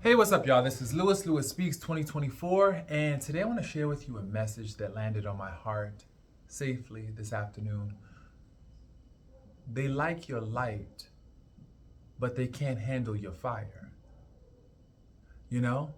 Hey, what's up, y'all? This is Lewis Speaks 2024, and today I want to share with you a message that landed on my heart safely this afternoon. They like your light, but they can't handle your fire. You know,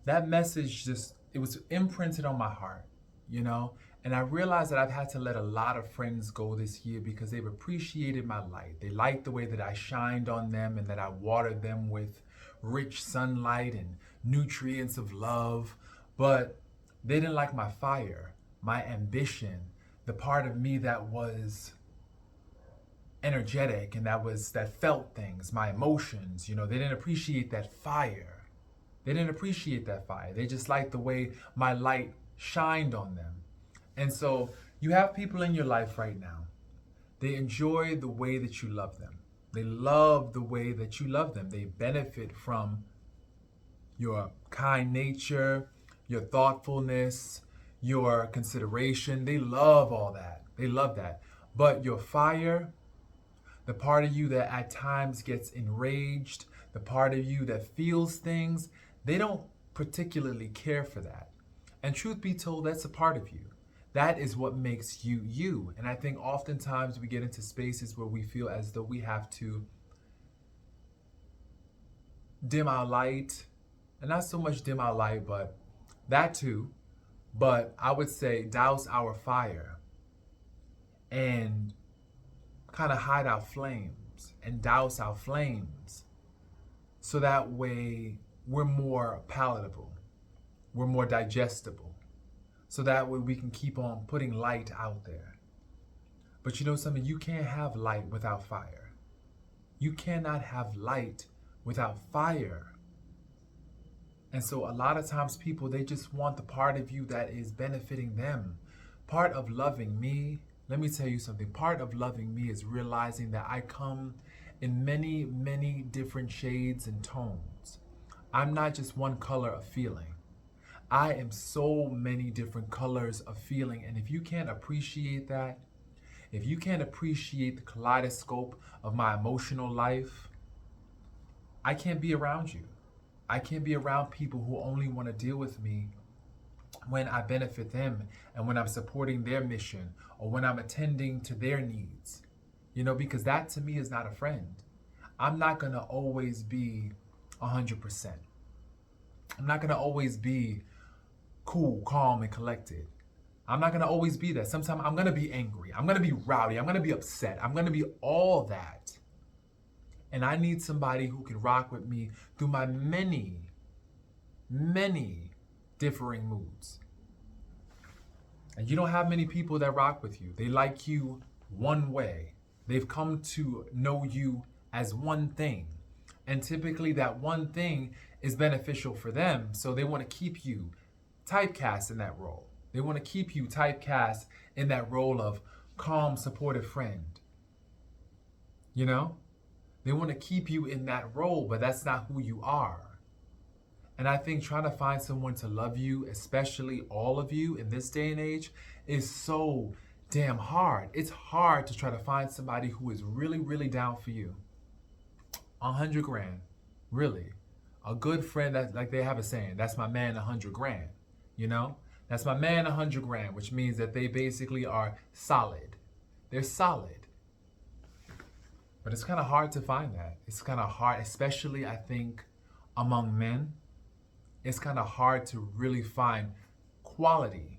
that message it was imprinted on my heart, you know, and I realized that I've had to let a lot of friends go this year because they've appreciated my light. They liked the way that I shined on them and that I watered them with rich sunlight and nutrients of love, but they didn't like my fire, my ambition, the part of me that was energetic and that felt things, my emotions. They didn't appreciate that fire. They didn't appreciate that fire. They just liked the way my light shined on them. And so you have people in your life right now. They enjoy the way that you love them. They love the way that you love them. They benefit from your kind nature, your thoughtfulness, your consideration. They love all that. They love that. But your fire, the part of you that at times gets enraged, the part of you that feels things, they don't particularly care for that. And truth be told, that's a part of you. That is what makes you you. And I think oftentimes we get into spaces where we feel as though we have to dim our light, and not so much dim our light, but that too. But I would say douse our fire and kind of hide our flames and douse our flames so that way we're more palatable, we're more digestible, so that way we can keep on putting light out there. But you know something? You can't have light without fire. You cannot have light without fire. And so a lot of times people, they just want the part of you that is benefiting them. Part of loving me, let me tell you something. Part of loving me is realizing that I come in many, many different shades and tones. I'm not just one color of feeling. I am so many different colors of feeling. And if you can't appreciate that, if you can't appreciate the kaleidoscope of my emotional life, I can't be around you. I can't be around people who only want to deal with me when I benefit them and when I'm supporting their mission or when I'm attending to their needs. Because that to me is not a friend. I'm not going to always be 100%. I'm not going to always be cool, calm, and collected. I'm not going to always be that. Sometimes I'm going to be angry. I'm going to be rowdy. I'm going to be upset. I'm going to be all that. And I need somebody who can rock with me through my many, many differing moods. And you don't have many people that rock with you. They like you one way. They've come to know you as one thing. And typically that one thing is beneficial for them. So they want to keep you typecast in that role. They want to keep you typecast in that role of calm, supportive friend. You know? They want to keep you in that role, but that's not who you are. And I think trying to find someone to love you, especially all of you in this day and age, is so damn hard. It's hard to try to find somebody who is really, really down for you. 100 grand, really. A good friend, that, like they have a saying, that's my man 100 grand, you know? That's my man 100 grand, which means that they basically are solid. They're solid. But it's kind of hard to find that. It's kind of hard, especially I think among men. It's kind of hard to really find quality,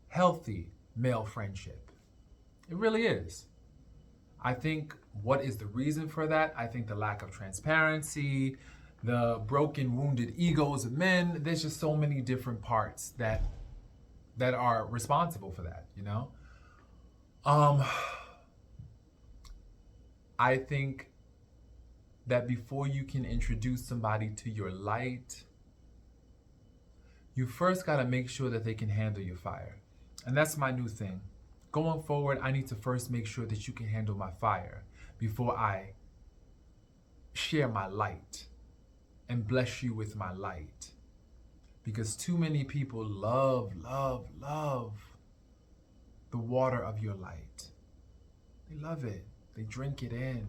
healthy male friendship. It really is. I think what is the reason for that? I think the lack of transparency, the broken, wounded egos of men. There's just so many different parts that are responsible for that, you know? I think that before you can introduce somebody to your light, you first got to make sure that they can handle your fire. And that's my new thing. Going forward, I need to first make sure that you can handle my fire before I share my light and bless you with my light. Because too many people love, love, love the water of your light. They love it. They drink it in.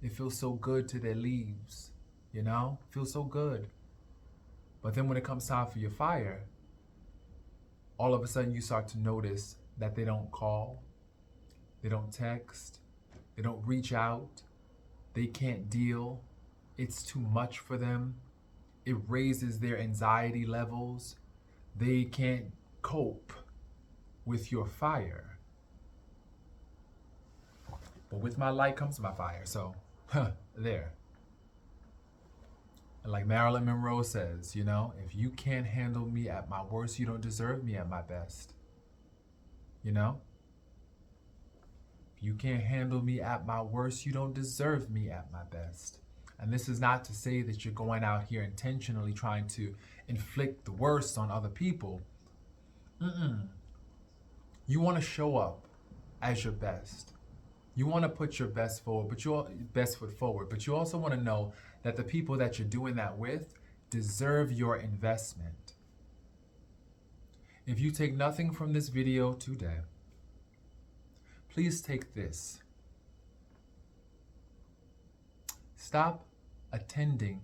It feels so good to their leaves. you know? Feels so good. But then when it comes time for your fire, all of a sudden you start to notice that they don't call, they don't text, they don't reach out, they can't deal. It's too much for them. It raises their anxiety levels. They can't cope with your fire. But with my light comes my fire. So, there. And like Marilyn Monroe says, you know, if you can't handle me at my worst, you don't deserve me at my best. You know? If you can't handle me at my worst, you don't deserve me at my best. And this is not to say that you're going out here intentionally trying to inflict the worst on other people. You want to show up as your best. You want to put your best forward, but your best foot forward. But you also want to know that the people that you're doing that with deserve your investment. If you take nothing from this video today, please take this. Stop attending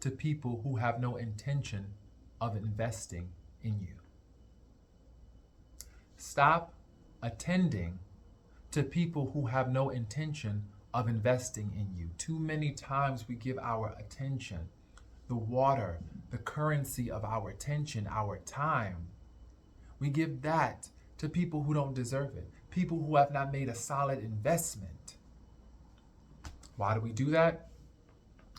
to people who have no intention of investing in you. Stop attending to people who have no intention of investing in you. Too many times we give our attention, the water, the currency of our attention, our time. We give that to people who don't deserve it, people who have not made a solid investment. Why do we do that?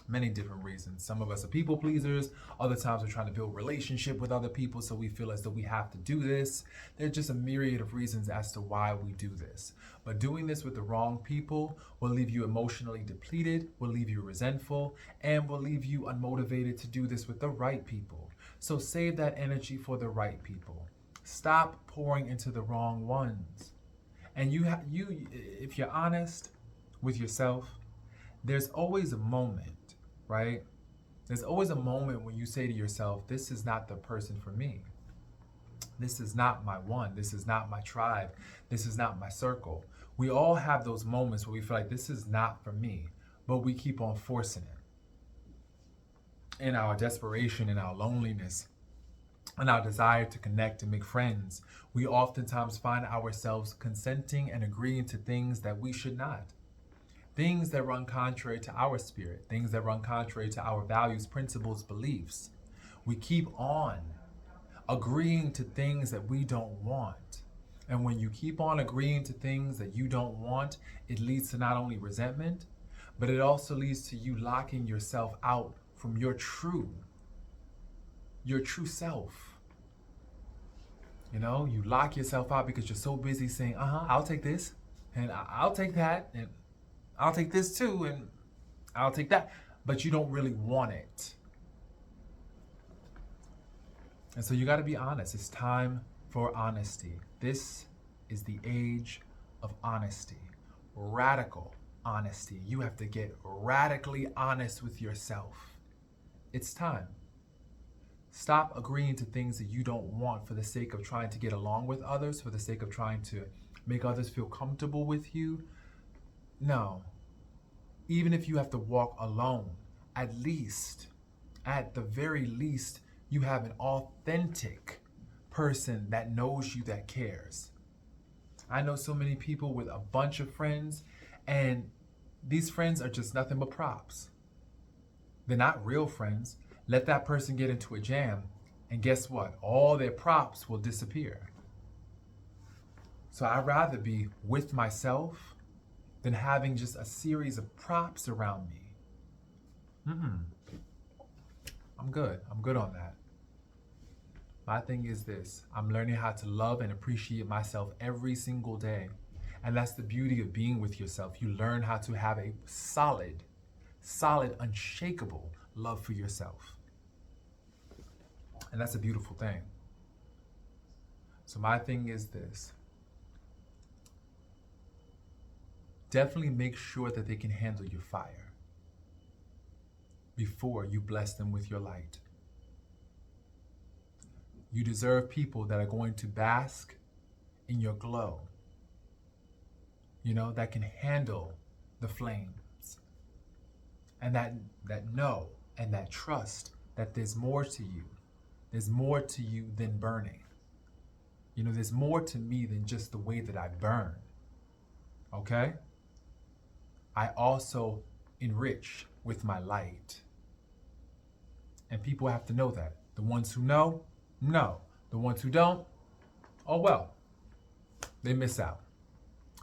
Many different reasons. Some of us are people pleasers. Other times we're trying to build relationship with other people, so we feel as though we have to do this. There's just a myriad of reasons as to why we do this. But doing this with the wrong people will leave you emotionally depleted, will leave you resentful, and will leave you unmotivated to do this with the right people. So save that energy for the right people. Stop pouring into the wrong ones. And if you're honest with yourself, there's always a moment, right? There's always a moment when you say to yourself, this is not the person for me. This is not my one. This is not my tribe. This is not my circle. We all have those moments where we feel like this is not for me, but we keep on forcing it. In our desperation, in our loneliness, and our desire to connect and make friends, we oftentimes find ourselves consenting and agreeing to things that we should not. Things that run contrary to our spirit, things that run contrary to our values, principles, beliefs. We keep on agreeing to things that we don't want. And when you keep on agreeing to things that you don't want, it leads to not only resentment, but it also leads to you locking yourself out from your true self. You know, you lock yourself out because you're so busy saying, I'll take this, and I'll take that, and I'll take this too, and I'll take that, but you don't really want it. And so you got to be honest. It's time for honesty. This is the age of honesty, radical honesty. You have to get radically honest with yourself. It's time. Stop agreeing to things that you don't want for the sake of trying to get along with others, for the sake of trying to make others feel comfortable with you. No. Even if you have to walk alone, at the very least, you have an authentic person that knows you, that cares. I know so many people with a bunch of friends, and these friends are just nothing but props. They're not real friends. Let that person get into a jam, and guess what? All their props will disappear. So I'd rather be with myself than having just a series of props around me. I'm good on that. My thing is this: I'm learning how to love and appreciate myself every single day. And that's the beauty of being with yourself. You learn how to have a solid, unshakable love for yourself. And that's a beautiful thing. So my thing is this: definitely make sure that they can handle your fire before you bless them with your light. You deserve people that are going to bask in your glow, that can handle the flames, and that know and that trust that there's more to you. There's more to you than burning. You know, there's more to me than just the way that I burn. Okay? I also enrich with my light. And people have to know that. The ones who know. The ones who don't, oh well, they miss out.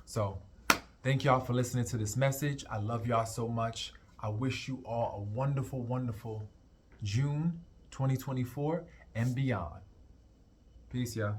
So, thank y'all for listening to this message. I love y'all so much. I wish you all a wonderful, wonderful June 2024 and beyond. Peace, y'all.